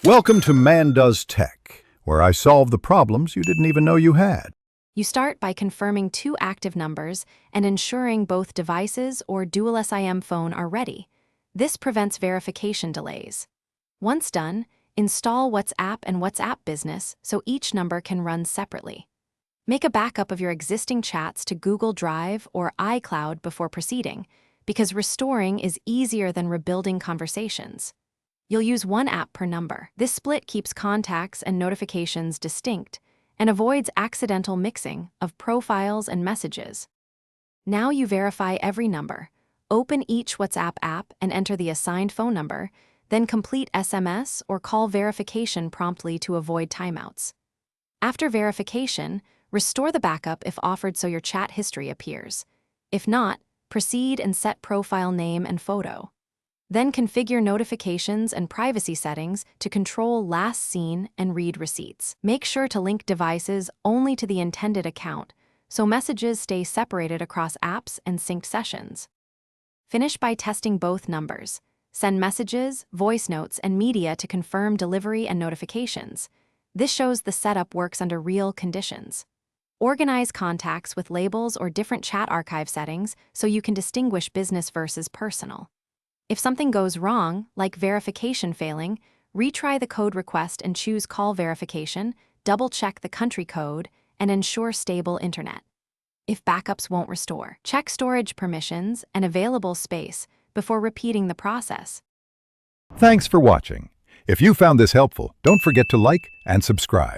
Welcome to Man Does Tech, where I solve the problems you didn't even know you had. You start by confirming 2 active numbers and ensuring both devices or dual SIM phone are ready. This prevents verification delays. Once done, install WhatsApp and WhatsApp Business so each number can run separately. Make a backup of your existing chats to Google Drive or iCloud before proceeding, because restoring is easier than rebuilding conversations. You'll use one app per number. This split keeps contacts and notifications distinct and avoids accidental mixing of profiles and messages. Now you verify every number. Open each WhatsApp app and enter the assigned phone number, then complete SMS or call verification promptly to avoid timeouts. After verification, restore the backup if offered so your chat history appears. If not, proceed and set profile name and photo. Then configure notifications and privacy settings to control last seen and read receipts. Make sure to link devices only to the intended account, so messages stay separated across apps and synced sessions. Finish by testing both numbers. Send messages, voice notes, and media to confirm delivery and notifications. This shows the setup works under real conditions. Organize contacts with labels or different chat archive settings so you can distinguish business versus personal. If something goes wrong, like verification failing, retry the code request and choose call verification, double-check the country code, and ensure stable internet. If backups won't restore, check storage permissions and available space before repeating the process. Thanks for watching. If you found this helpful, don't forget to like and subscribe.